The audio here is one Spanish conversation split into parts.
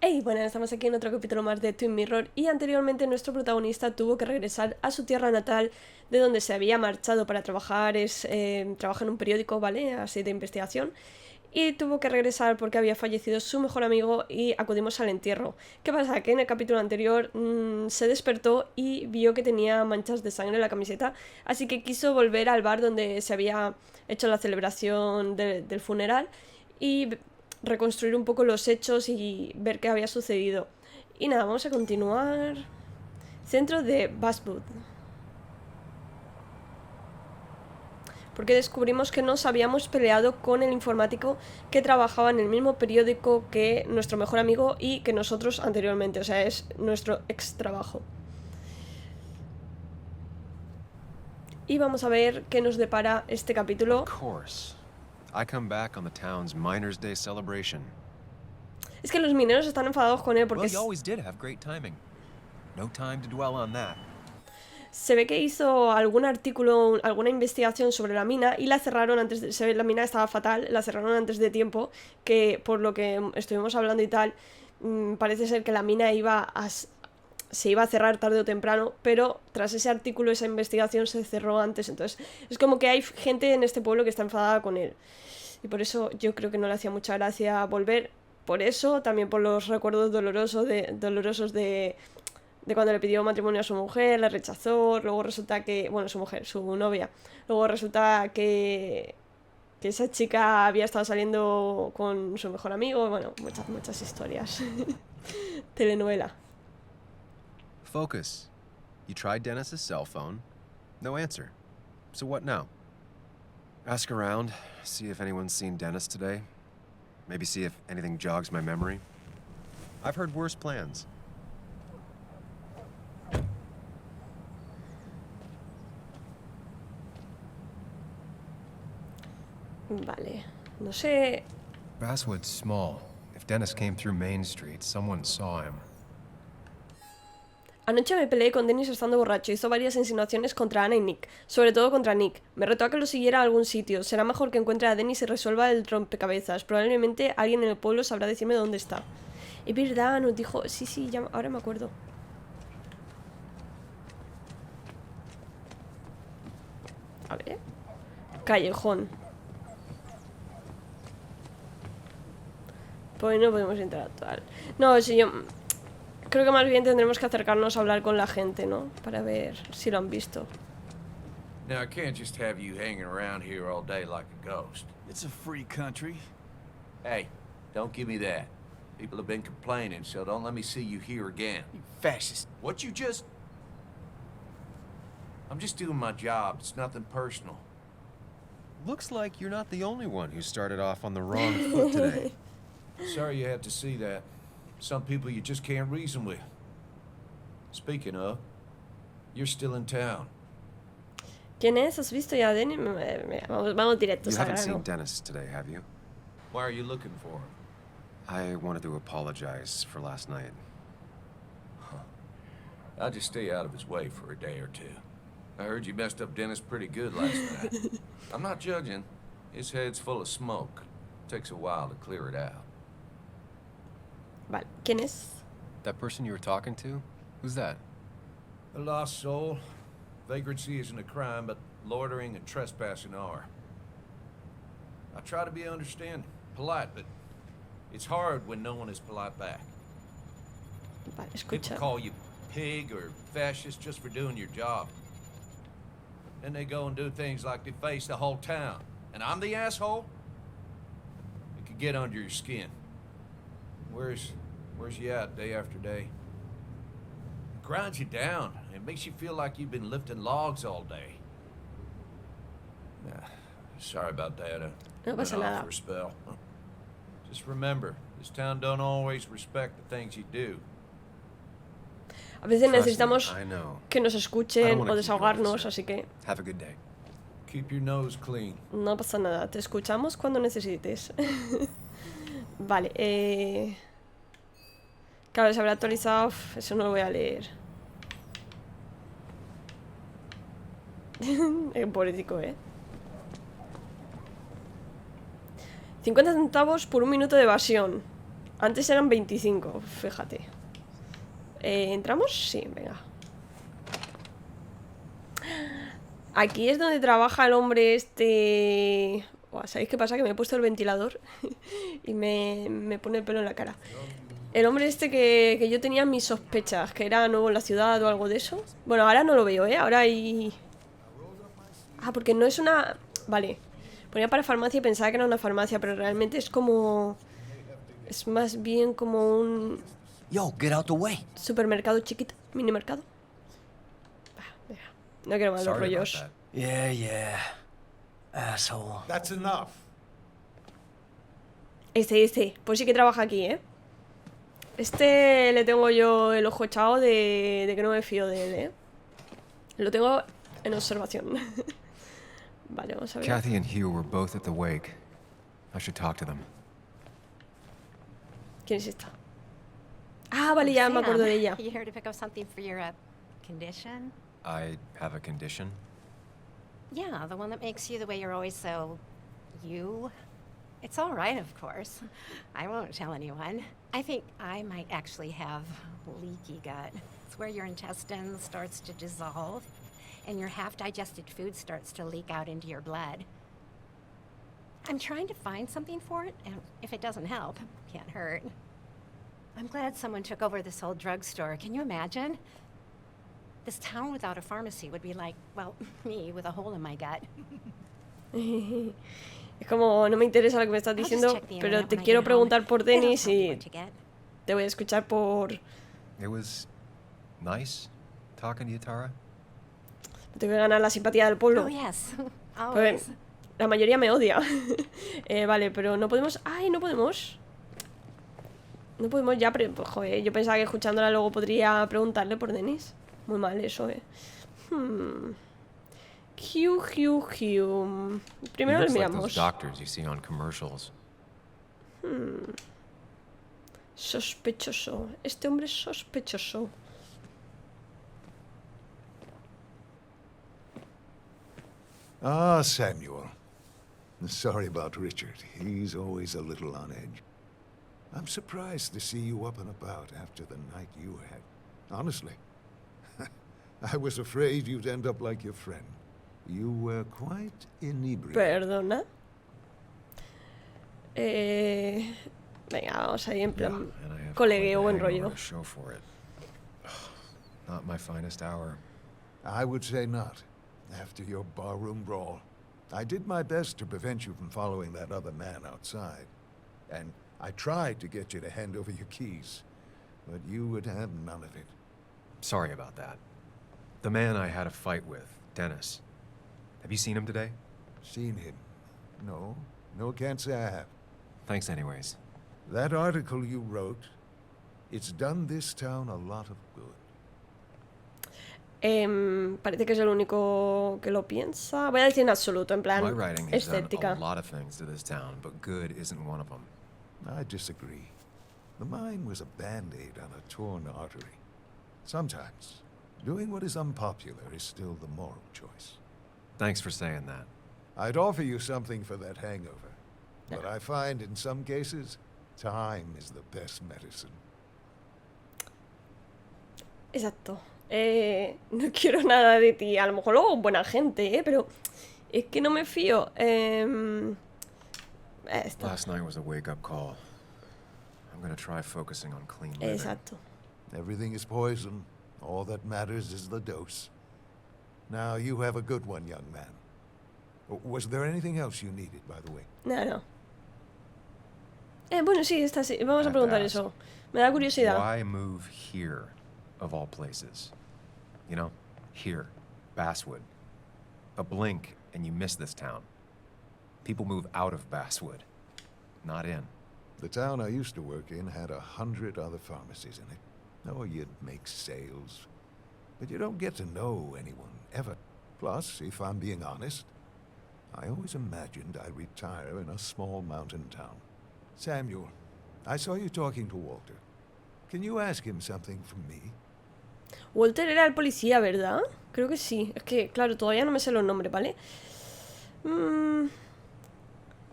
Hey, bueno, estamos aquí en otro capítulo más de Twin Mirror y anteriormente nuestro protagonista tuvo que regresar a su tierra natal de donde se había marchado para trabajar, trabaja en un periódico, ¿vale? Así de investigación. Y tuvo que regresar porque había fallecido su mejor amigo y acudimos al entierro. ¿Qué pasa? Que en el capítulo anterior se despertó y vio que tenía manchas de sangre en la camiseta, así que quiso volver al bar donde se había hecho la celebración del funeral y reconstruir un poco los hechos y ver qué había sucedido. Y nada, vamos a continuar. Centro de Basswood. Porque descubrimos que nos habíamos peleado con el informático que trabajaba en el mismo periódico que nuestro mejor amigo y que nosotros anteriormente, o sea, es nuestro ex trabajo. Y vamos a ver qué nos depara este capítulo. Of course. I come back on the town's Miners' Day celebration. Es que los mineros están enfadados con él porque Well, you always did have great timing. No time to dwell on that. se ve que hizo algún artículo, alguna investigación sobre la mina y la cerraron antes de... Se ve, la mina estaba fatal, la cerraron antes de tiempo, que por lo que estuvimos hablando y tal, parece ser que la mina se iba a cerrar tarde o temprano, pero tras ese artículo, esa investigación se cerró antes. Entonces es como que hay gente en este pueblo que está enfadada con él. Y por eso yo creo que no le hacía mucha gracia volver. Por eso, también por los recuerdos dolorosos de cuando le pidió matrimonio a su mujer, le rechazó, luego resulta que, bueno, su mujer, su novia, luego resulta que esa chica había estado saliendo con su mejor amigo, bueno, muchas historias. Telenovela. Focus. You tried Dennis's cell phone. No answer. So what now? Ask around, see if anyone's seen Dennis today. Maybe see if anything jogs my memory. I've heard worse plans. Vale, no sé. Basswood's small. If Dennis came through Main Street, someone saw him. Anoche me peleé con Dennis estando borracho. Hizo varias insinuaciones contra Ana y Nick. Sobre todo contra Nick. Me retó a que lo siguiera a algún sitio. Será mejor que encuentre a Dennis y resuelva el rompecabezas. Probablemente alguien en el pueblo sabrá decirme dónde está. Es verdad, nos dijo... Sí, ya, ahora me acuerdo. A ver. Callejón. Pues no podemos interactuar. No, si yo... Creo que más bien tendremos que acercarnos a hablar con la gente, ¿no? Para ver si lo han visto. Now, I can't just have you hanging around here all day like a ghost. It's a free country. Hey, don't give me that. People have been complaining, so don't let me see you here again. You fascist. What you just... I'm just doing my job. It's nothing personal. Looks like you're not the only one who started off on the wrong foot today. Sorry you had to see that. Some people you just can't reason with. Speaking of, you're still in town. ¿Quién es? ¿Has visto ya a Dennis? Vamos You directos al haven't seen grano. Dennis today, have you? Why are you looking for him? I wanted to apologize for last night. I'll just stay out of his way for a day or two. I heard you messed up Dennis pretty good last night. I'm not judging. His head's full of smoke. Takes a while to clear it out. Vale, ¿quién es? That person you were talking to? Who's that? A lost soul. Vagrancy isn't a crime, but loitering and trespassing are. I try to be understanding, polite, but it's hard when no one is polite back. Vale, People escucha. call you pig or fascist just for doing your job. Then they go and do things like deface the whole town. And I'm the asshole? It could get under your skin. Where's you at day after day? It grinds you down. It makes you feel like you've been lifting logs all day. Sorry about that. No pasa Been off nada. for a spell. Just remember, this town don't always respect the things you do. A veces Trust me, necesitamos I know. que nos I escuchen don't wanna o keep you all desahogarnos, upset. así que Have a good day. Keep your nose clean. no pasa nada. Te escuchamos cuando necesites. Vale, claro, se habrá actualizado. Eso no lo voy a leer. Pobretico, 50 centavos por un minuto de evasión. Antes eran 25, fíjate. ¿Entramos? Sí, venga. Aquí es donde trabaja el hombre este... Buah, ¿sabéis qué pasa? Que me he puesto el ventilador y me pone el pelo en la cara. El hombre este que yo tenía mis sospechas, que era nuevo en la ciudad o algo de eso. Bueno, ahora no lo veo, ¿eh? Ahora hay... Ah, porque no es una... Vale. Ponía para farmacia y pensaba que era una farmacia, pero realmente es como... Es más bien como un Yo, get out the way. supermercado chiquito, mini mercado. Venga, no quiero más los Sorry about rollos. that. Yeah. Asshole. That's enough. Este, pues sí que trabaja aquí, ¿eh? Este le tengo yo el ojo echado de que no me fío de él, ¿eh? Lo tengo en observación. Vale, vamos a ver. Kathy and Hugh were both at the wake. I should talk to them. ¿Quién es esta? Ah, vale, ya me acuerdo de ella. You here to pick up something for your condition? I have a condition. Yeah, the one that makes you the way you're always so... you? It's all right, of course. I won't tell anyone. I think I might actually have leaky gut. It's where your intestine starts to dissolve, and your half-digested food starts to leak out into your blood. I'm trying to find something for it, and if it doesn't help, can't hurt. I'm glad someone took over this old drugstore. Can you imagine? This town without a pharmacy would be like, well, me with a hole in my gut. Es como, no me interesa lo que me estás I'll just diciendo, check the pero internet te when I quiero get home. preguntar por They don't Dennis tell me y what to get. te voy a escuchar por... It was nice talking to you, Tara. Tengo que ganar la simpatía del pueblo. Oh, yes. Porque Always. la mayoría me odia. Vale, pero no podemos... ¡Ay, no podemos! No podemos ya... Pues, joder, yo pensaba que escuchándola luego podría preguntarle por Dennis. Muy mal eso, Hugh. He Primero le looks like those miramos. doctors you see on commercials. Sospechoso. Este hombre es sospechoso. Ah, Samuel. Sorry about Richard. He's always a little on edge. I'm surprised to see you up and about after the night you had. Honestly. I was afraid you'd end up like your friend. You were quite inebriated. Perdona. Venga, vamos ahí en plan And I have colegueo, quite buen the hangover rollo. to show for it. Not my finest hour. I would say not, after your barroom brawl. I did my best to prevent you from following that other man outside. And I tried to get you to hand over your keys. But you would have none of it. Sorry about that. The man I had a fight with, Dennis. Have you seen him today? Seen him? No. No, can't say I have. Thanks anyways. That article you wrote, it's done this town a lot of good. Parece que es el único que lo piensa. Voy a decir en absoluto, en plan My writing has done estética. a lot of things to this town, but good isn't one of them. I disagree. The mine was a band-aid on a torn artery. Sometimes, doing what is unpopular is still the moral choice. Thanks for saying that. I'd offer you something for that hangover, but I find in some cases, time is the best medicine. Exacto. No quiero nada de ti. A lo mejor luego buena gente, pero es que no me fío. Esto. Last night was a wake-up call. I'm gonna try focusing on clean living. Exacto. Everything is poison. All that matters is the dose. Now, you have a good one, young man. Was there anything else you needed, by the way? No. Bueno, sí, esta sí. Vamos a At preguntar best. eso. Me da curiosidad. Why move here, of all places? You know, here, Basswood. A blink and you miss this town. People move out of Basswood, not in. The town I used to work in had 100 other pharmacies in it. Oh, you'd make sales. But you don't get to know anyone, ever. Plus, if I'm being honest, I always imagined I'd retire in a small mountain town. Samuel, I saw you talking to Walter. Can you ask him something from me? Walter era el policía, ¿verdad? Creo que sí. Es que, claro, todavía no me sé los nombres, ¿vale?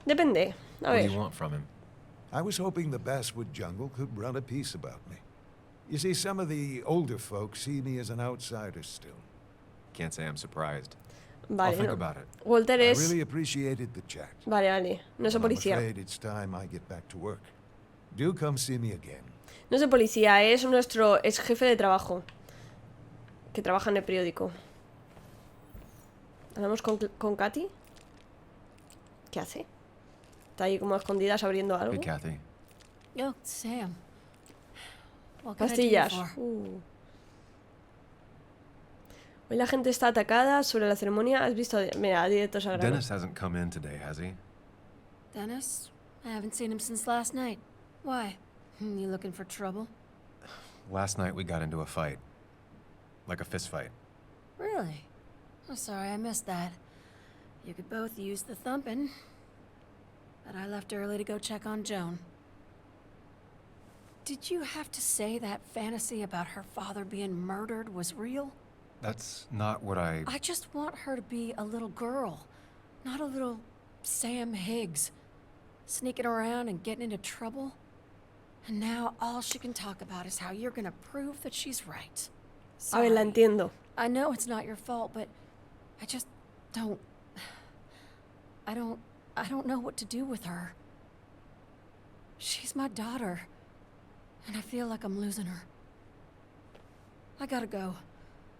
Depende. A What do ver. you want from him? I was hoping the Basswood jungle could run a piece about me. You see, some of the older folks see me as an outsider still. Can't say I'm surprised. I'll Vale, think no. about it. Walter I es... really appreciated the chat. Vale, vale. No es I'm policía. afraid it's time I get back to work. Do come see me again. No es de policía, es nuestro ex jefe de trabajo. Que trabaja en el periódico. Hablamos con Katy. ¿Qué hace? Está ahí como a escondidas abriendo algo. Hey, Kathy. Oh, Sam. What can I do Pastillas. for? Hoy la gente está atacada sobre la ceremonia. ¿Has visto? Mira, directos al grano. Dennis hasn't come in today, has he? Dennis? I haven't seen him since last night. Why? You looking for trouble? Last night we got into a fight. Like a fist fight. Really? Oh, sorry, I missed that. You could both use the thumping. But I left early to go check on Joan. Did you have to say that fantasy about her father being murdered was real? That's not what I just want her to be a little girl, not a little Sam Higgs, sneaking around and getting into trouble. And now all she can talk about is how you're gonna prove that she's right. A ver, la Sorry. entiendo. I know it's not your fault, but I just don't... I don't know what to do with her. She's my daughter, and I feel like I'm losing her. I gotta go.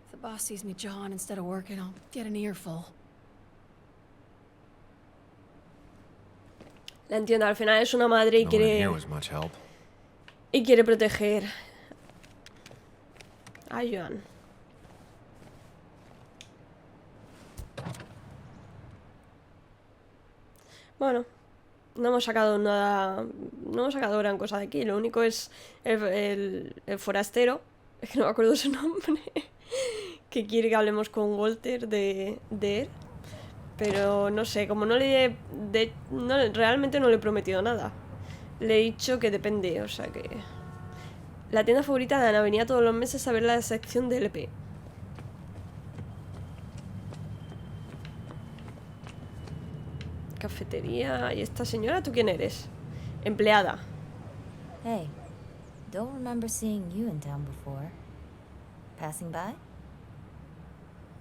If the boss sees me jawing instead of working, I'll get an earful. La entiendo. Al final es una madre y no one in here quiere... was much help. Y quiere proteger a Joan. Bueno, no hemos sacado nada. No hemos sacado gran cosa de aquí. Lo único es el forastero. Es que no me acuerdo su nombre. Que quiere que hablemos con Walter de él. Pero no sé, como no le realmente no le he prometido nada. Le he dicho que depende, o sea que... La tienda favorita de Ana, venía todos los meses a ver la sección de LP. Cafetería... ¿Y esta señora tú quién eres? Empleada. Hey, don't remember seeing you in town before. Passing by?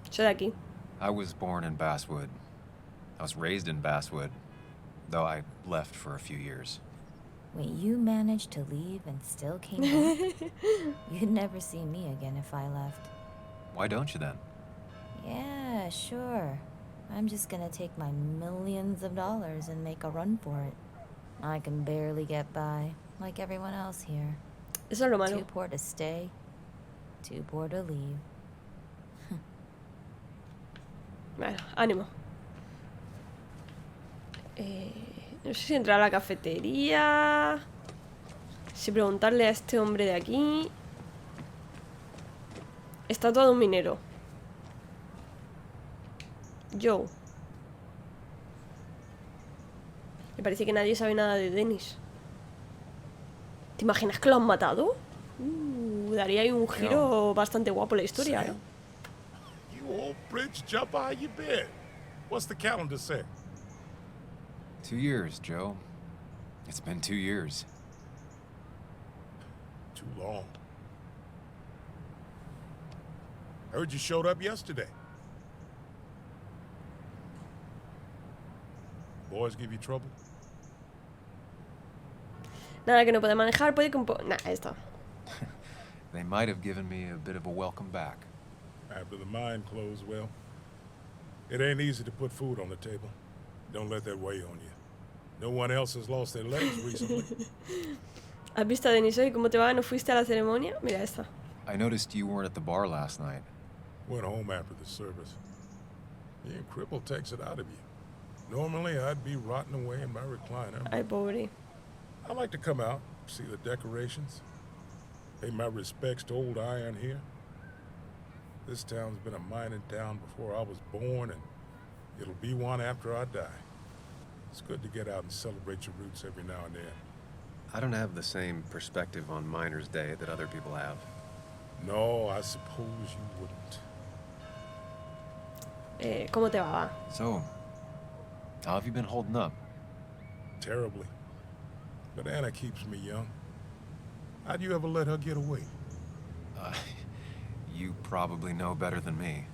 Soy de aquí. I was born in Basswood. I was raised in Basswood, though I left for a few years. Wait, you managed to leave and still came back? You'd never see me again if I left. Why don't you then? Yeah, sure. I'm just gonna take my millions of dollars and make a run for it. I can barely get by, like everyone else here. Eso es lo malo. Too poor to stay, too poor to leave. Bueno, ánimo. No sé si entrar a la cafetería. Si preguntarle a este hombre de aquí. Estatua de un minero. Joe. Me parece que nadie sabe nada de Dennis. ¿Te imaginas que lo han matado? Daría ahí un giro bastante guapo la historia, ¿eh? You old bridge jumper, how you been? What's the calendar say? 2 years, Joe. It's been 2 years. Too long. Heard you showed up yesterday. Boys give you trouble? Nada que no puede manejar, puede que un poco... Nah, esto. They might have given me a bit of a welcome back. After the mine closed, well, it ain't easy to put food on the table. Don't let that weigh on you. No one else has lost their legs recently. ¿Has visto a Dennis hoy? ¿Cómo te va? ¿No fuiste a la ceremonia? Mira esta. I noticed you weren't at the bar last night. Went home after the service. Being crippled takes it out of you. Normally, I'd be rotting away in my recliner. Ay, pobre. I like to come out, see the decorations, pay my respects to old Iron here. This town's been a mining town before I was born, and it'll be one after I die. It's good to get out and celebrate your roots every now and then. I don't have the same perspective on Miners' Day that other people have. No, I suppose you wouldn't. ¿Cómo te va? So, how have you been holding up? Terribly. But Anna keeps me young. How'd you ever let her get away? You probably know better than me.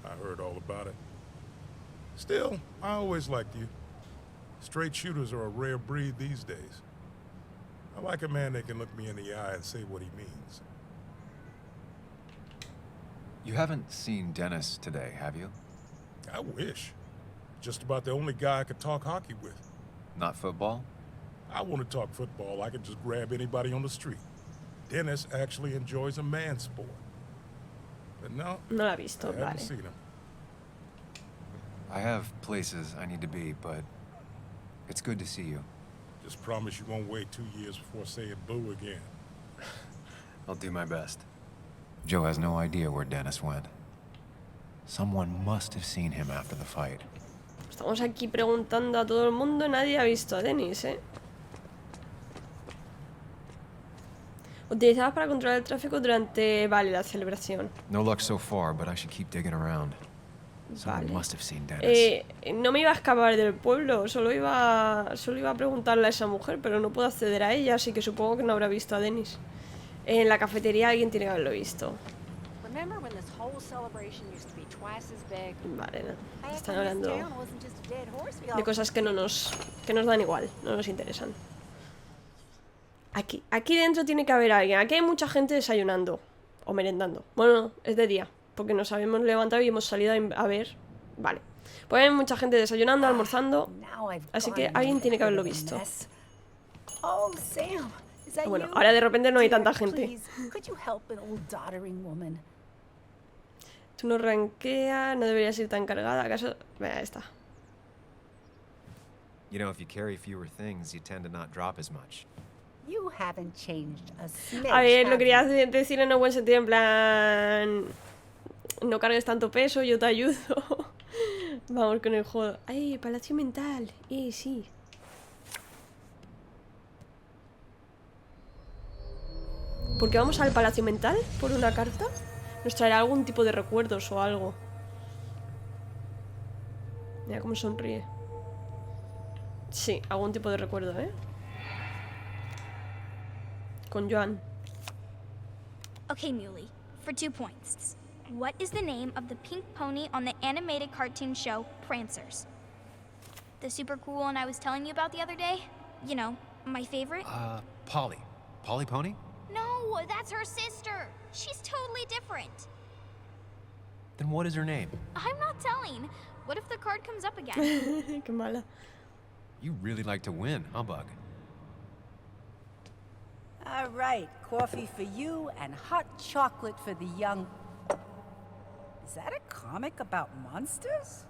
I heard all about it. Still, I always liked you. Straight shooters are a rare breed these days. I like a man that can look me in the eye and say what he means. You haven't seen Dennis today, have you? I wish. Just about the only guy I could talk hockey with. Not football? I want to talk football. I can just grab anybody on the street. Dennis actually enjoys a man sport. But no, No la he visto, I haven't vale. seen him. I have places I need to be, but it's good to see you. Just promise you won't wait 2 years before saying boo again. I'll do my best. Joe has no idea where Dennis went. Someone must have seen him after the fight. Estamos aquí preguntando a todo el mundo, nadie ha visto a Dennis, ¿eh? Utilizadas para controlar el tráfico durante, vale, la celebración. No luck so far, but I should keep digging around. Someone Vale. must have seen Dennis. No me iba a escapar del pueblo, solo iba a preguntarle a esa mujer, pero no puedo acceder a ella, así que supongo que no habrá visto a Dennis. En la cafetería alguien tiene que haberlo visto. Remember when this whole celebration used to be twice as big? Vale, no. Half Están of this hablando town wasn't just a dead horse we de all- cosas que nos dan igual, no nos interesan. Aquí dentro tiene que haber alguien. Aquí hay mucha gente desayunando o merendando. Bueno, es de día, porque nos habíamos levantado y hemos salido a ver. Vale. Pues hay mucha gente desayunando, almorzando. Now I've Así gone que into alguien a tiene que bit haberlo of a visto. mess. Oh, Sam, is that Bueno, you? ahora de repente no hay Dear, tanta gente. please, could you help an old doddering woman? Tú no ranqueas, no deberías ir tan cargada. ¿Acaso? Venga, está. You know, if you carry fewer things, you tend to not drop as much. You haven't changed a smidge. A ver, lo have quería you? decir en un buen sentido, en plan... No cargues tanto peso, yo te ayudo. Vamos con el juego. ¡Ay, palacio mental! Sí. ¿Por qué vamos al palacio mental? ¿Por una carta? Nos traerá algún tipo de recuerdos o algo. Mira cómo sonríe. Sí, algún tipo de recuerdo, ¿eh? Con Joan. Okay, Muley, for 2 points. What is the name of the pink pony on the animated cartoon show Prancers? The super cool one I was telling you about the other day? You know, my favorite? Polly. Polly Pony? No, that's her sister. She's totally different. Then what is her name? I'm not telling. What if the card comes up again? Qué mala. You really like to win, huh, Bug? All right, coffee for you and hot chocolate for the young... Is that a comic about monsters?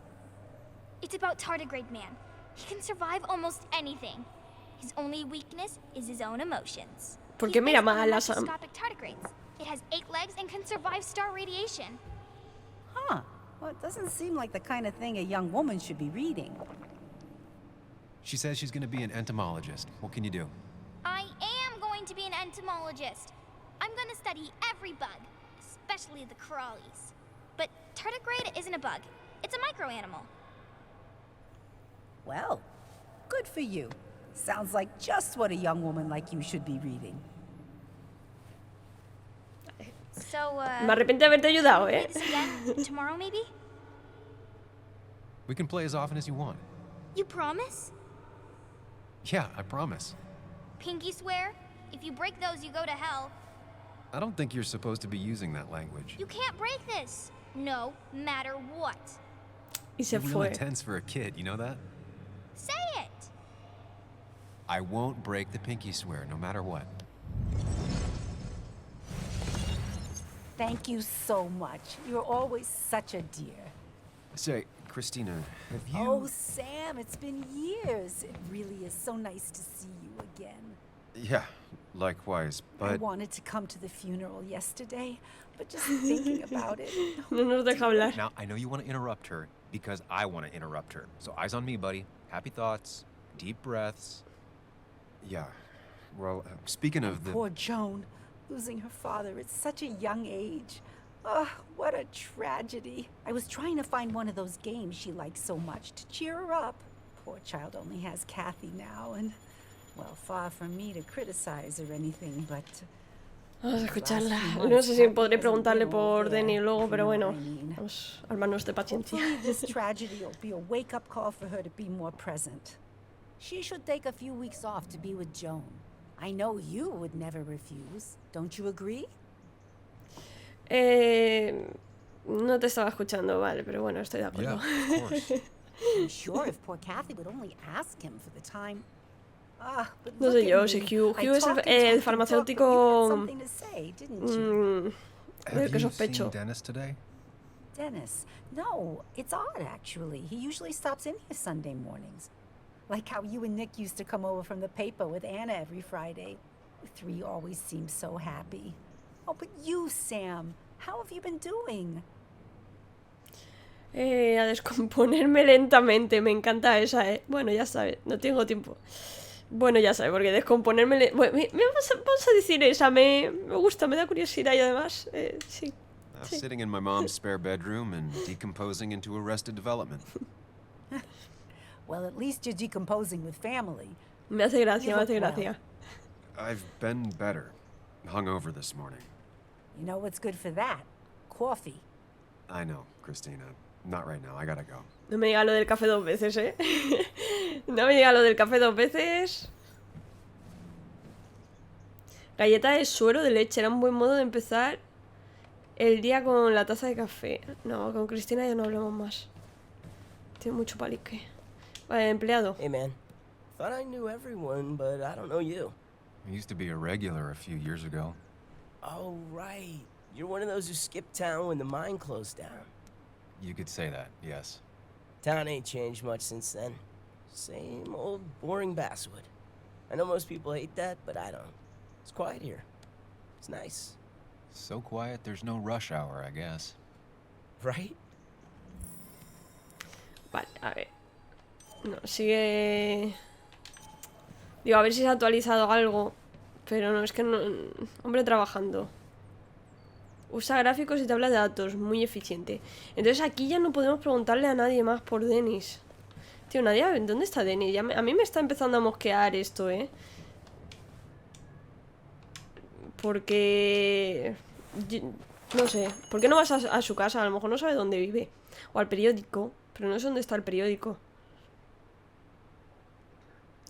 It's about Tardigrade Man. He can survive almost anything. His only weakness is his own emotions. ¿Por He's qué mira based on mal the a Sam? microscopic tardigrades. It has 8 legs and can survive star radiation. Huh. Well, it doesn't seem like the kind of thing a young woman should be reading. She says she's gonna be an entomologist. What can you do? I am going to be an entomologist. I'm going to study every bug, especially the crawlies. But tardigrade isn't a bug. It's a microanimal. Well, good for you. Sounds like just what a young woman like you should be reading. So, Me arrepiento de haberte ayudado, play ¿eh? this again tomorrow, maybe? We can play as often as you want. You promise? Yeah, I promise. Pinky swear? If you break those, you go to hell. I don't think you're supposed to be using that language. You can't break this. No matter what. Y se You're real fue. intense for a kid, you know that? Say it. I won't break the pinky swear, no matter what. Thank you so much. You're always such a dear. Say, Christina, have you... Oh, Sam, it's been years. It really is so nice to see you again. Yeah, likewise, I but... wanted to come to the funeral yesterday, but just thinking about it. No nos deja hablar. Now, I know you want to interrupt her because I want to interrupt her. So eyes on me, buddy. Happy thoughts, deep breaths. Yeah, well, speaking of the... Poor Joan, losing her father at such a young age. Ugh, what a tragedy. I was trying to find one of those games she likes so much to cheer her up. Poor child only has Kathy now, and Well, far from me to criticize or anything, but Vamos a escucharla. No sé si podré preguntarle por Denny luego, pero bueno, vamos a armarnos de paciencia. hopefully this tragedy will be a wake-up call for her to be more present. She should take a few weeks off to be with Joan. I know you would never refuse. Don't you agree? No te estaba escuchando, vale, pero bueno, estoy de acuerdo. Yeah, of course. I'm sure if poor Kathy would only ask him for the time. But No look sé at yo, me. si Hugh I es talk and el talk and talk, but you farmacéutico had something to say, didn't you? del Have que you sospecho. seen Dennis today? Dennis. No, it's odd actually. He usually stops in here Sunday mornings. Like how you and Nick used to come over from the paper with Anna every Friday. You three always seem so happy. Oh, but you, Sam, how have you been doing? A descomponerme lentamente, me encanta esa, Bueno, ya sabes, no tengo tiempo. Bueno, ya sabes, porque descomponerme... Bueno, vamos a decir esa, me gusta, me da curiosidad y además, sí. Sitting in my mom's spare bedroom and decomposing into Arrested Development. Well, at least you're decomposing with family. Me hace gracia, You me hace look well. gracia. I've been better. Hungover this morning. You know what's good for that? Coffee. I know, Christina. Not right now. I gotta go. No me diga lo del café 2 veces, No me diga lo del café 2 veces. Galleta de suero de leche. Era un buen modo de empezar el día con la taza de café. No, con Cristina ya no hablamos más. Tiene mucho palique. Vale, empleado. Hey, man. Thought I knew everyone, but I don't know you. I used to be a regular a few years ago. Oh, right. You're one of those who skipped town when the mine closed down. You could say that, yes. Town ain't changed much since then. Same old boring Basswood. I know most people hate that, but I don't. It's quiet here. It's nice. So quiet, there's no rush hour, I guess. Right? Vale, a ver. No, sigue... Digo, a ver si se ha actualizado algo. Pero no, es que no... Hombre trabajando. Usa gráficos y tablas de datos. Muy eficiente. Entonces aquí ya no podemos preguntarle a nadie más por Dennis. Tío, nadie... ¿Dónde está Dennis? Ya a mí me está empezando a mosquear esto, Porque... No sé. ¿Por qué no vas a su casa? A lo mejor no sabe dónde vive. O al periódico. Pero no sé dónde está el periódico.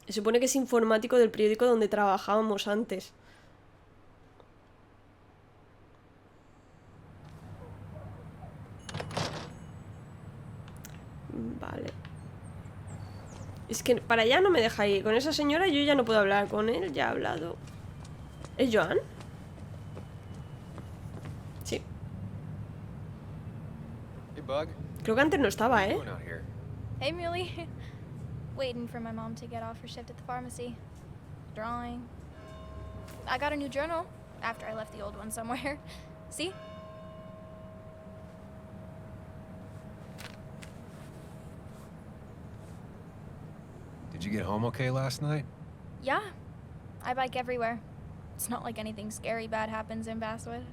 Se supone que es informático del periódico donde trabajábamos antes. Vale. Es que para allá no me deja ir. Con esa señora yo ya no puedo hablar. Con él ya he hablado. ¿Es Joan? Sí. Hey, Bug. Creo que antes no estaba, What are you doing out here? Hey, Muley. Waiting for my mom to get off her shift at the pharmacy. Drawing. I got a new journal after I left the old one somewhere. See? Did you get home okay last night? Yeah. I bike everywhere. It's not like anything scary bad happens in Basswood.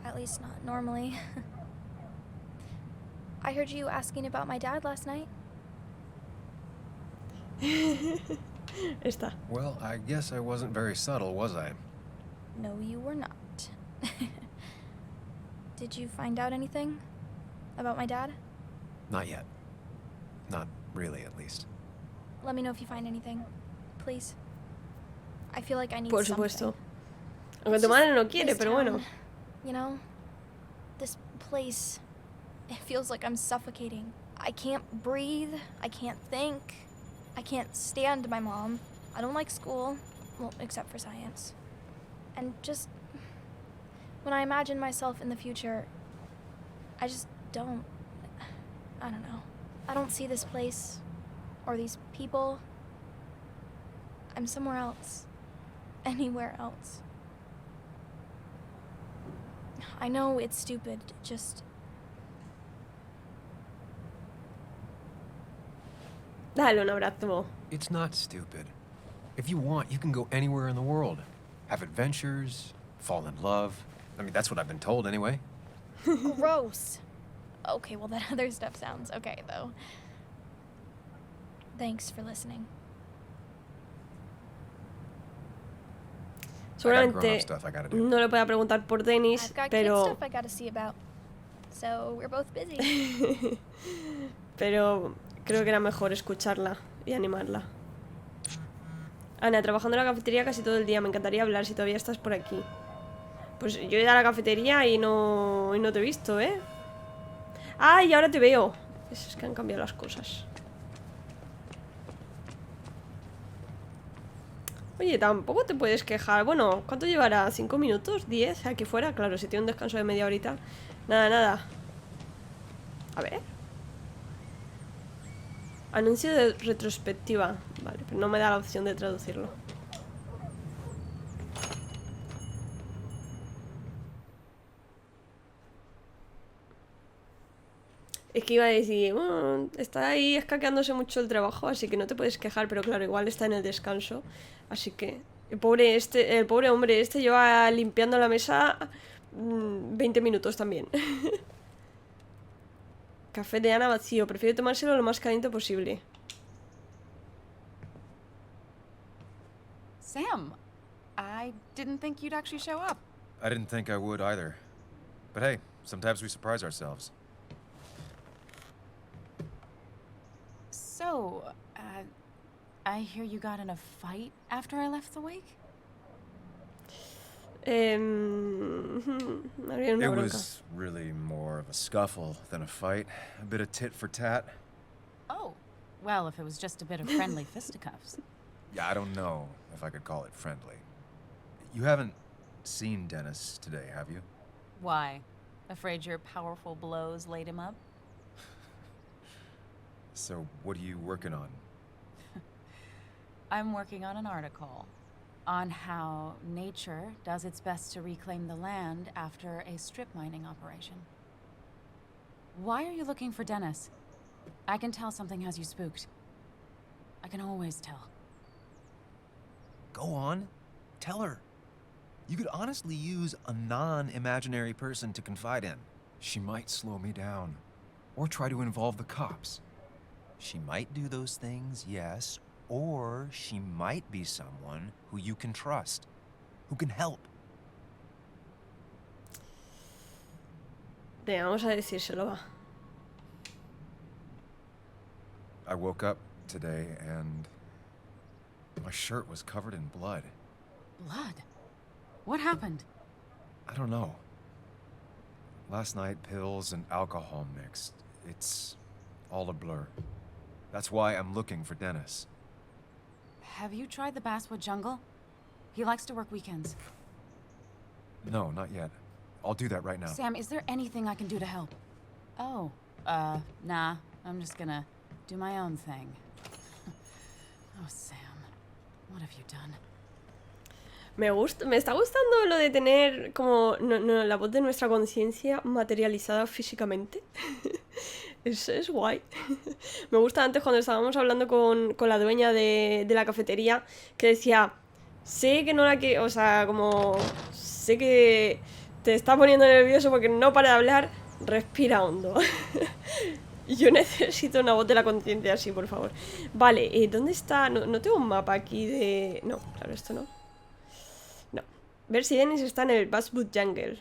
At least not normally. I heard you asking about my dad last night. Esta. Well, I guess I wasn't very subtle, was I? No, you were not. Did you find out anything about my dad? Not yet. Not really, at least. Let me know if you find anything. Please. I feel like I need Por something. supuesto. Aunque tu madre no quiere, This pero bueno. town, you know, this place, it feels like I'm suffocating. I can't breathe. I can't think. I can't stand my mom. I don't like school. Well, except for science. And just, when I imagine myself in the future, I just don't. I don't know. I don't see this place or these people. I'm somewhere else. Anywhere else. I know it's stupid, just... Dale un abrazo. It's not stupid. If you want, you can go anywhere in the world. Have adventures, fall in love. I mean, that's what I've been told anyway. Gross. Okay, well, that other stuff sounds okay, though. Thanks for listening. Seguramente stuff I gotta do. no le pueda preguntar por Dennis, I've got kid pero... stuff I gotta see about. So we're both busy. pero creo que era mejor escucharla y animarla. Ana, trabajando en la cafetería casi todo el día. Me encantaría hablar si todavía estás por aquí. Pues yo he ido a la cafetería y no te he visto, ¿eh? ¡Ah! Y ahora te veo. Es que han cambiado las cosas. Oye, tampoco te puedes quejar. Bueno, ¿cuánto llevará? ¿5 minutos? ¿10? Aquí fuera, claro, si tiene un descanso de media horita. Nada, nada. A ver. Anuncio de retrospectiva. Vale, pero no me da la opción de traducirlo. Es que iba a decir, está ahí escaqueándose mucho el trabajo, así que no te puedes quejar, pero claro, igual está en el descanso. Así que el pobre hombre este lleva limpiando la mesa 20 minutos también. Café de Ana vacío, prefiero tomárselo lo más caliente posible. Sam, I didn't think you'd actually show up. I didn't think I would either. But hey, sometimes we surprise ourselves. So, I hear you got in a fight after I left the wake? It was really more of a scuffle than a fight. A bit of tit for tat. Oh, well, if it was just a bit of friendly fisticuffs. Yeah, I don't know if I could call it friendly. You haven't seen Dennis today, have you? Why? Afraid your powerful blows laid him up? So, what are you working on? I'm working on an article on how nature does its best to reclaim the land after a strip mining operation. Why are you looking for Dennis? I can tell something has you spooked. I can always tell. Go on. Tell her. You could honestly use a non-imaginary person to confide in. She might slow me down. Or try to involve the cops. She might do those things, yes. Or she might be someone who you can trust. Who can help. Venga, vamos a decírselo, va. I woke up today and my shirt was covered in blood. Blood? What happened? I don't know. Last night, pills and alcohol mixed. It's all a blur. That's why I'm looking for Dennis. Have you tried the Basswood Jungle? He likes to work weekends. No, not yet. I'll do that right now. Sam, is there anything I can do to help? Oh, nah. I'm just gonna do my own thing. Oh, Sam. What have you done? Me está gustando lo de tener como la voz de nuestra conciencia materializada físicamente. Es guay. Me gusta antes cuando estábamos hablando con la dueña de la cafetería, que decía, sé que no la que, o sea, como sé que te está poniendo nervioso porque no para de hablar, respira hondo. Yo necesito una voz de la conciencia así, por favor. Vale, ¿dónde está? No tengo un mapa aquí de... No, claro, esto no. No. Ver si Dennis está en el Basswood Jungle.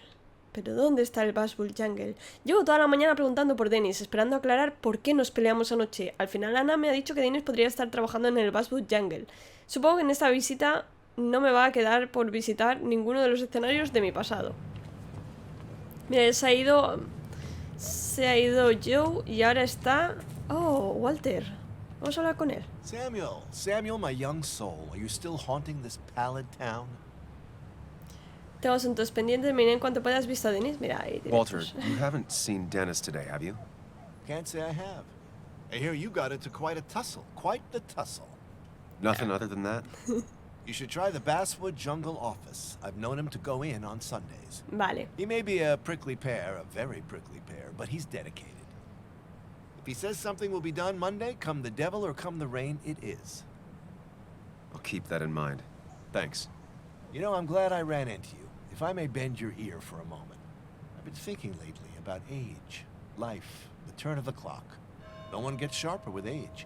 ¿Pero dónde está el Basswood Jungle? Llevo toda la mañana preguntando por Dennis, esperando aclarar por qué nos peleamos anoche. Al final Ana me ha dicho que Dennis podría estar trabajando en el Basswood Jungle. Supongo que en esta visita no me va a quedar por visitar ninguno de los escenarios de mi pasado. Mira, se ha ido Joe y ahora está... Oh, Walter. Vamos a hablar con él. Samuel, my young soul, are you still haunting this pallid town? Tengo asuntos pendientes. Mira, en cuanto puedas, visto a Dennis. Mira, ahí Walter, you haven't seen Dennis today, have you? Can't say I have. I hear you got into quite a tussle. Quite the tussle. Nothing other than that? You should try the Basswood Jungle office. I've known him to go in on Sundays. Vale. He may be a prickly pear, a very prickly pear, but he's dedicated. If he says something will be done Monday, come the devil or come the rain, it is. I'll keep that in mind. Thanks. You know, I'm glad I ran into you. If I may bend your ear for a moment. I've been thinking lately about age, life, the turn of the clock. No one gets sharper with age.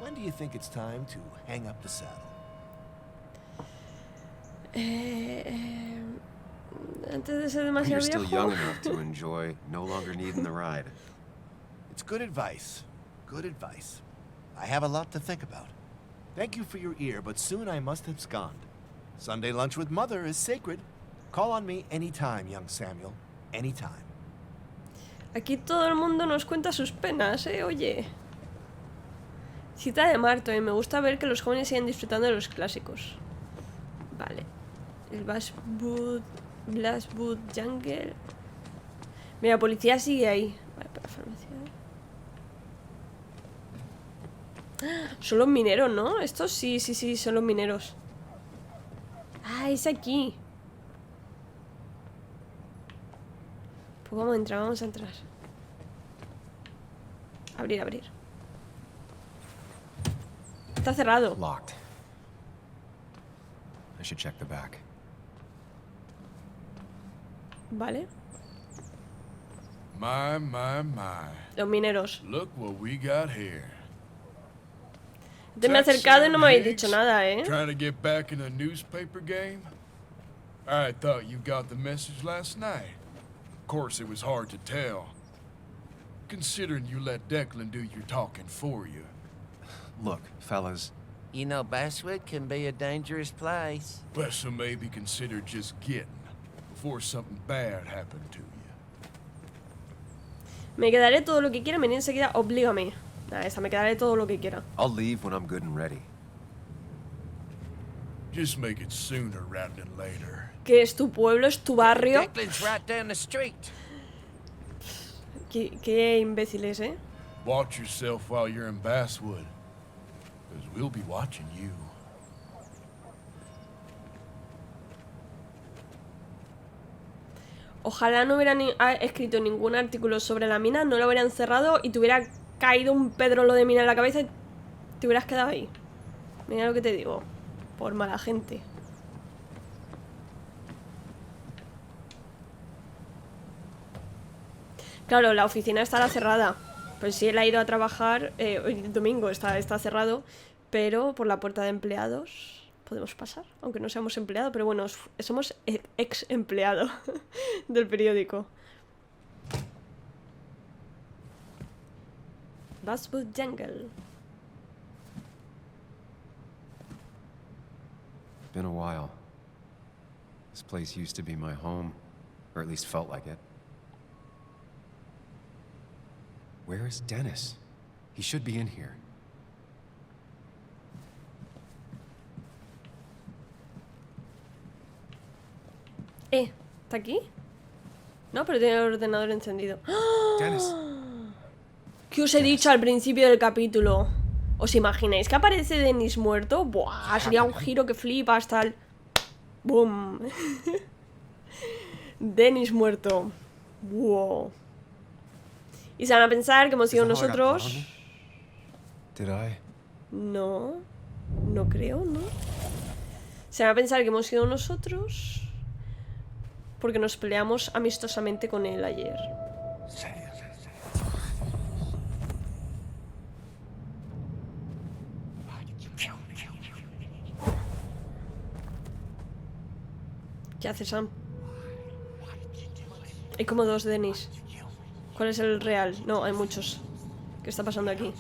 When do you think it's time to hang up the saddle? Antes de ser You're demasiado still viejo. young enough to enjoy no longer needing the ride. It's good advice. Good advice. I have a lot to think about. Thank you for your ear, but soon I must abscond. Sunday lunch with Mother is sacred. Call on me anytime, young Samuel. Anytime. Aquí todo el mundo nos cuenta sus penas, oye. Cita de Marto, y me gusta ver que los jóvenes siguen disfrutando de los clásicos. Vale. El Blastwood Jungle. Mira, policía sigue ahí. Vale, para farmacia. Son los mineros, ¿no? Estos sí, son los mineros. Ah, es aquí. Pues vamos a entrar. Abrir. Está cerrado. Locked. I should check the back. Vale. My. Los mineros. Look what we got here. Te me he acercado y no me habéis dicho Higgs, nada, Trying to get back in the newspaper game? I thought you got the message last night. Of course, it was hard to tell. Considering you let Declan do your talking for you. Look, fellas. You know, Basswood can be a dangerous place. Best to maybe consider just getting before something bad happened to you. Me quedaré todo lo que quiera, venir enseguida, oblígame. Nada, esa, me quedaré todo lo que quiera. I'll leave when I'm good and ready. Just make it sooner rather than later. Que es tu pueblo, es tu barrio. Declan's right down the street. Qué imbéciles, Watch yourself while you're in Basswood, because we'll be watching you. Ojalá no hubieran escrito ningún artículo sobre la mina, no lo hubieran cerrado y te hubiera caído un pedrolo de mina en la cabeza y te hubieras quedado ahí. Mira lo que te digo. Por mala gente. Claro, la oficina estará cerrada. Pues si él ha ido a trabajar, hoy domingo está cerrado, pero por la puerta de empleados podemos pasar, aunque no seamos empleados, pero bueno, somos ex empleado del periódico. Basswood Jungle. It's been a while. This place used to be my home, or at least felt like it. Where is Dennis? He should be in here. ¿Está aquí? No, pero tiene el ordenador encendido. ¡Ah! Dennis. ¿Qué os he dicho al principio del capítulo? ¿Os imagináis que aparece Dennis muerto? Buah, sería un giro que flipa hasta el... ¡Boom! Dennis muerto. Wow. Y se van a pensar que hemos sido nosotros. No. No creo, ¿no? Se van a pensar que hemos sido nosotros porque nos peleamos amistosamente con él ayer. ¿Qué hace Sam? Hay como dos Dennis. ¿Cuál es el real? No, hay muchos. ¿Qué está pasando aquí?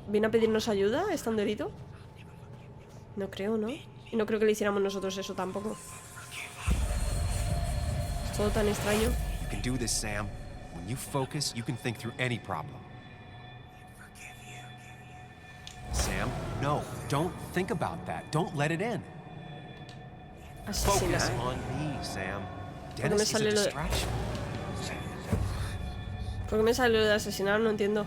¿Viene a pedirnos ayuda? ¿Estando herido? No creo, ¿no? Y no creo que le hiciéramos nosotros eso tampoco. Es todo tan extraño. You can do this, Sam. When you focus, you can think through any problem. Sam, no, don't think about that. Don't let it in. Focus on me, Sam. Dennis is a distraction. ¿Por qué me sale lo de asesinar? No entiendo.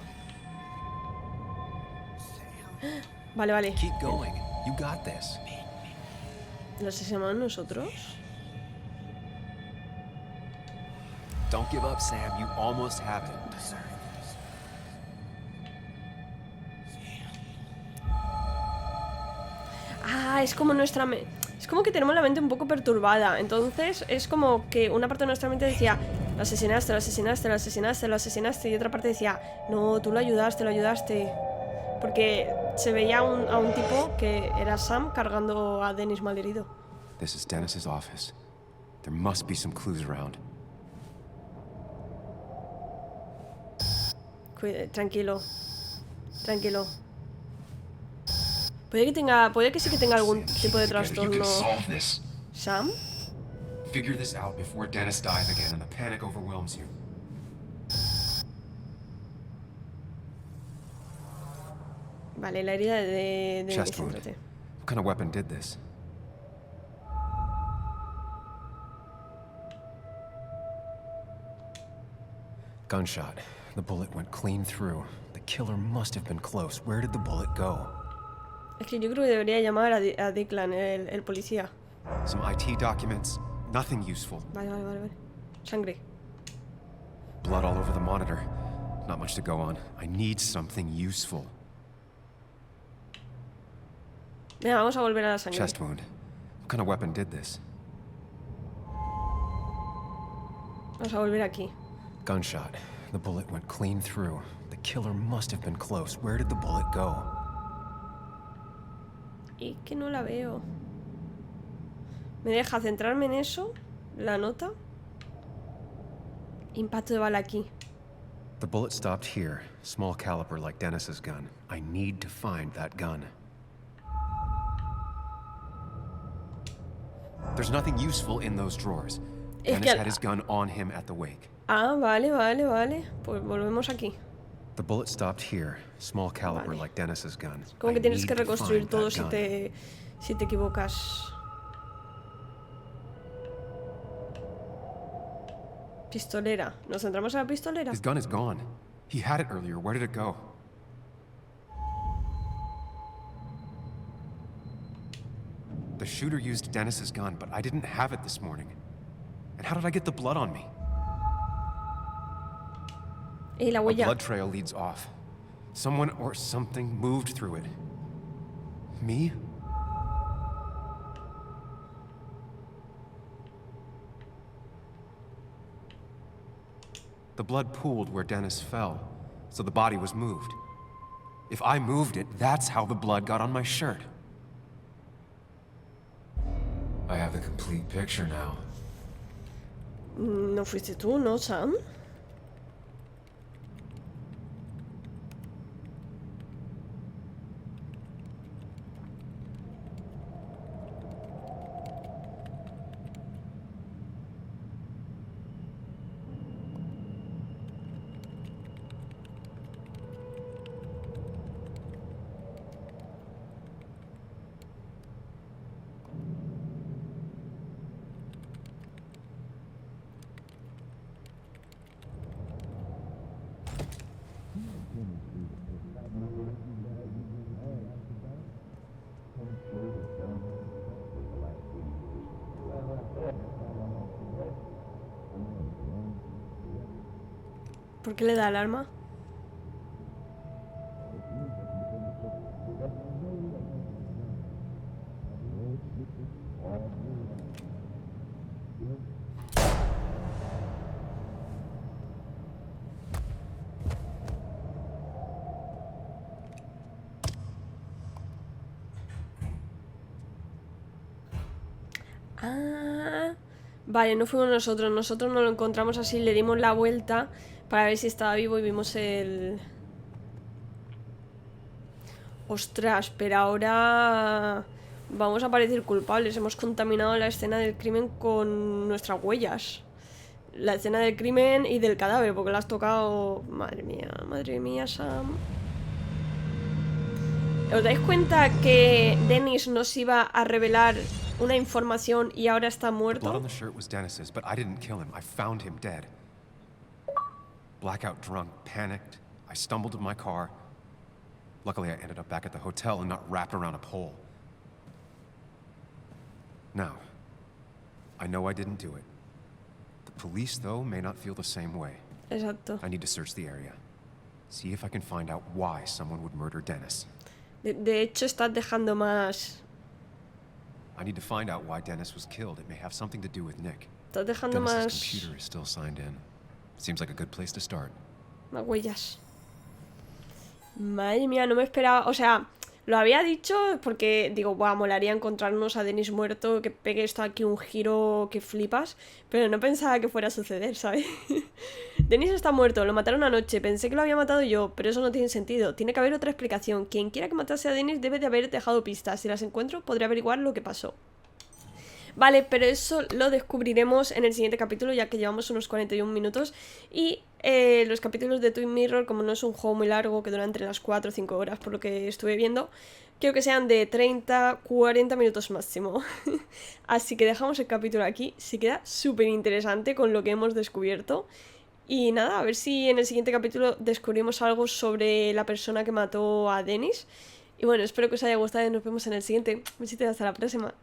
Vale. Keep going. You got this. ¿Lo asesinamos nosotros? Don't give up, Sam. You almost have it. Ah, es como nuestra... Es como que tenemos la mente un poco perturbada. Entonces es como que una parte de nuestra mente decía: lo asesinaste, lo asesinaste, lo asesinaste, lo asesinaste. Y otra parte decía: no, tú lo ayudaste, lo ayudaste. Porque se veía a un tipo que era Sam cargando a Dennis malherido. This is Dennis's office. There must be some clues around. Tranquilo. Tranquilo. Puede que sí que tenga algún tipo de trastorno. ¿Sam? Figure this out before Dennis dies again and the panic overwhelms you. Vale, la herida de Chest wound. What kind of weapon did this? Gunshot. The bullet went clean through. The killer must have been close. Where did the bullet go? Es que yo creo que debería llamar a Declan, el policía. Some IT documents. Nothing useful. Vale. Sangre. Blood all over the monitor. Not much to go on. I need something useful. Venga, vamos a volver a la sangre. Chest wound. What kind of weapon did this? Vamos a volver aquí. Gunshot. The bullet went clean through. The killer must have been close. Where did the bullet go? Y que no la veo. ¿Me deja centrarme en eso? ¿La nota? Impacto de bala aquí. The bullet stopped here. Small caliber like Dennis's gun. I need to find that gun. There's nothing useful in those drawers. Dennis had his gun on him at the wake. Ah, vale. Pues volvemos aquí. The bullet stopped here. Small caliber like Dennis's gun. Como que tienes que reconstruir todo si te equivocas. Pistolera. ¿Nos centramos en la pistolera? His gun is gone. He had it earlier. Where did it go? The shooter used Dennis's gun, but I didn't have it this morning. And how did I get the blood on me? Y la A huella. blood trail leads off. Someone or something moved through it. Me? The blood pooled where Dennis fell, so the body was moved. If I moved it, that's how the blood got on my shirt. I have the complete picture now. No fuiste tú, ¿no, Sam? ¿Por qué le da alarma? Ah, vale, no fuimos nosotros. Nosotros nos lo encontramos así, le dimos la vuelta para ver si estaba vivo y vimos el... Ostras, pero ahora vamos a parecer culpables. Hemos contaminado la escena del crimen con nuestras huellas. La escena del crimen y del cadáver, porque la has tocado... Madre mía, Sam. ¿Os dais cuenta que Dennis nos iba a revelar una información y ahora está muerto? Blood on the shirt was Dennis's, but I didn't kill him. I found him dead. Blackout drunk, panicked. I stumbled to my car. Luckily, I ended up back at the hotel and not wrapped around a pole. Now, I know I didn't do it. The police, though, may not feel the same way. Exacto. I need to search the area. See if I can find out why someone would murder Dennis. De hecho, estás dejando más... I need to find out why Dennis was killed. It may have something to do with Nick. Estás dejando Dennis's más... computer is still signed in. Seems like a good place to start. Más huellas. Madre mía, no me esperaba... O sea, Lo había dicho porque digo, buah, molaría encontrarnos a Dennis muerto, que pegue esto aquí un giro que flipas, pero no pensaba que fuera a suceder, ¿sabes? Dennis está muerto, lo mataron anoche, pensé que lo había matado yo, pero eso no tiene sentido, tiene que haber otra explicación. Quien quiera que matase a Dennis debe de haber dejado pistas, si las encuentro podré averiguar lo que pasó. Vale, pero eso lo descubriremos en el siguiente capítulo, ya que llevamos unos 41 minutos. Y los capítulos de Twin Mirror, como no es un juego muy largo, que dura entre las 4 o 5 horas, por lo que estuve viendo, quiero que sean de 30-40 minutos máximo. Así que dejamos el capítulo aquí. Sí queda súper interesante con lo que hemos descubierto. Y nada, a ver si en el siguiente capítulo descubrimos algo sobre la persona que mató a Dennis. Y bueno, espero que os haya gustado y nos vemos en el siguiente. Besitos, hasta la próxima.